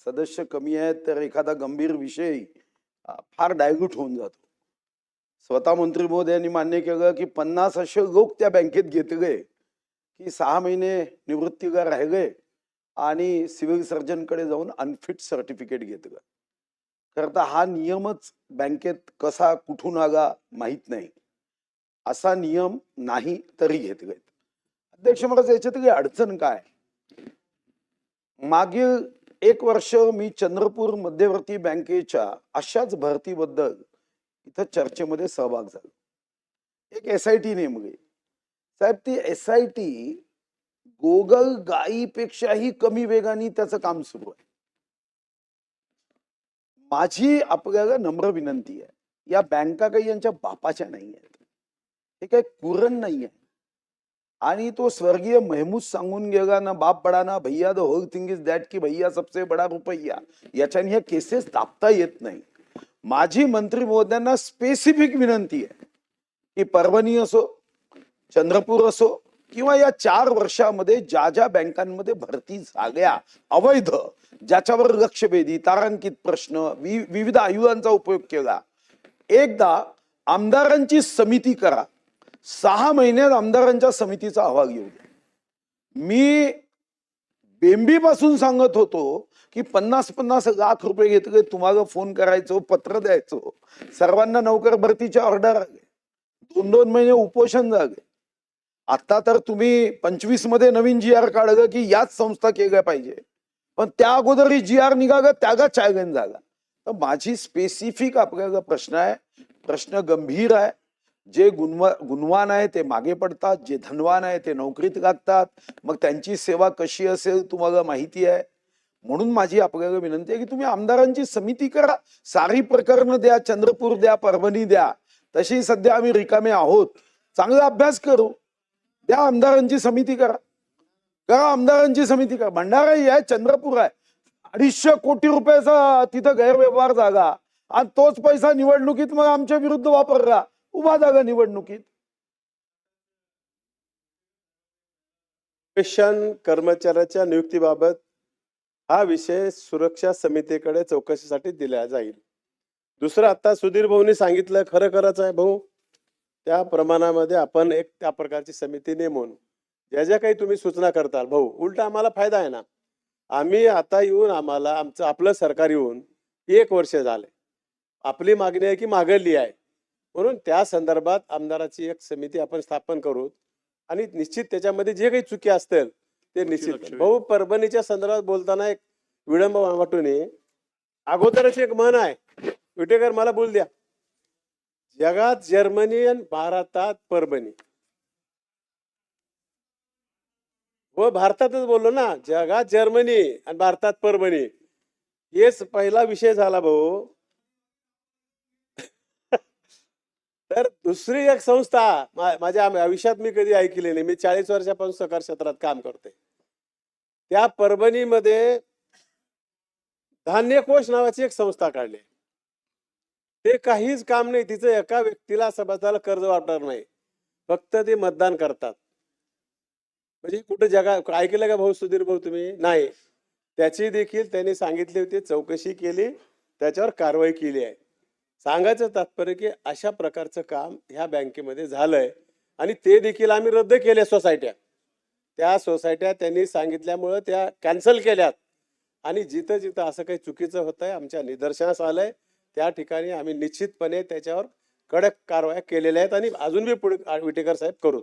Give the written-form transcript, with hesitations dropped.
सदस्य कमी आहेत तर एखादा गंभीर विषय फार डायल्यूट होऊन जातो. स्वतः मंत्री महोदयांनी मान्य केलं की 50 असे लोक त्या बँकेत घेतले की 6 महिने निवृत्तीला राहिले आणि सिव्हिल सर्जनकडे जाऊन अनफिट सर्टिफिकेट घेतलं. खरं तर हा नियमच बँकेत कसा कुठून आला माहीत नाही. असा नियम नाही तरी घेतले. अध्यक्ष, मला याच्यातली अडचण काय, मागील 1 वर्ष मी चंद्रपूर मध्यवर्ती बँकेच्या अशाच भरतीबद्दल इथं चर्चेमध्ये सहभाग झालो. एक SIT नेमली. साहेब, ती SIT गोगल गाईपेक्षाही कमी वेगाने त्याचं काम सुरू आहे. माझी आपल्याला नम्र विनंती आहे, या बँका काही यांच्या बापाच्या नाही आहेत. हे काही कुरण नाही आहे. आणि तो स्वर्गीय महमूद सांगून गेला ना, बाप बडा ना भैया, the whole thing is that की भैया सबसे बडा रुपया. याच्याने ह्या केसेस दाबता येत नाही. माझी मंत्री महोदयांना स्पेसिफिक विनंती आहे की परभणी असो, चंद्रपूर असो किंवा या 4 वर्षामध्ये ज्या ज्या बँकांमध्ये भरती झाल्या अवैध, ज्याच्यावर लक्षवेधी तारांकित प्रश्न, विविध आयुधांचा उपयोग केला, एकदा आमदारांची समिती करा. 6 महिन्यात आमदारांच्या समितीचा अहवाल येऊ द्या. मी बेंबीपासून सांगत होतो की 50-50 लाख रुपये घेतले, तुम्हाला फोन करायचो, पत्र द्यायचो, सर्वांना नोकर भरतीच्या ऑर्डर आले, 2-2 महिने उपोषण झाले. आता तर तुम्ही 25 मध्ये नवीन GR काढलं की याच संस्था केल्या पाहिजे, पण त्या अगोदर GR निघाला त्याला चॅलेंज झाला. तर माझी स्पेसिफिक आपल्याला प्रश्न आहे, प्रश्न गंभीर आहे. जे गुणवान आहे ते मागे पडतात, जे धनवान आहे ते नोकरीत लागतात. मग त्यांची सेवा कशी असेल तुम्हाला माहिती आहे. म्हणून माझी आपल्याला विनंती आहे की तुम्ही आमदारांची समिती करा, सारी प्रकरणं द्या, चंद्रपूर द्या, परभणी द्या. तशी सध्या आम्ही रिकामे आहोत, चांगला अभ्यास करू द्या. आमदारांची समिती करा, आमदारांची समिती करा. भंडारा आहे, चंद्रपूर आहे, 250 कोटी रुपयाचा तिथं गैरव्यवहार झाला आणि तोच पैसा निवडणुकीत मग आमच्या विरुद्ध वापरला, उभा झाला निवडणुकीत. पेन्शन कर्मचाऱ्याच्या नियुक्तीबाबत हा विषय सुरक्षा समितीकडे चौकशीसाठी दिला जाईल. दुसरं, आता सुधीर भाऊनी सांगितलं खरं करायचं आहे भाऊ, त्या प्रमाणामध्ये आपण एक त्या प्रकारची समिती नेमून ज्या ज्या काही तुम्ही सूचना करताल भाऊ, उलट आम्हाला फायदा आहे ना. आम्ही आता येऊन आम्हाला आपलं सरकार येऊन 1 वर्ष झाले, आपली मागणी आहे की मागली आहे, म्हणून त्या संदर्भात आमदाराची एक समिती आपण स्थापन करू आणि निश्चित त्याच्यामध्ये जे काही चुकी असतील ते निश्चित. भाऊ, परभणीच्या संदर्भात बोलताना एक विळंब वाटू नये. अगोदरच एक म्हण आहे, विटेकर मला बोल द्या, जगात जर्मनी आणि भारतात परभणी. व भारतातच बोललो ना, जगात जर्मनी आणि भारतात परभणी, हेच पहिला विषय झाला भाऊ. तर दुसरी एक संस्था माझ्या आयुष्यात मी कधी ऐकली नाही, मी 40 वर्षापासून सहकार क्षेत्रात काम करते. त्या परभणीमध्ये धान्य कोष नावाची एक संस्था काढली. ते काहीच काम नाही, तिचं एका व्यक्तीला समाजाला कर्ज वाटणार नाही, फक्त ते मतदान करतात. म्हणजे कुठे जगा ऐकलं का भाऊ, सुधीर भाऊ तुम्ही? नाही. त्याची देखील त्यांनी सांगितली होती, चौकशी केली, त्याच्यावर कारवाई केली आहे. सांगायचं तात्पर्य की अशा प्रकारचं काम ह्या बँकेमध्ये झालंय आणि ते देखील आम्ही रद्द केल्या सोसायट्या. त्या सोसायट्या त्यांनी सांगितल्यामुळं त्या कॅन्सल केल्यात आणि जिथं जिथं असं काही चुकीचं होतंय आमच्या निदर्शनास आलंय त्या ठिकाणी आम्ही निश्चितपणे त्याच्यावर कडक कारवाया केलेल्या आहेत आणि अजून बी पुढे विटेकर साहेब करू.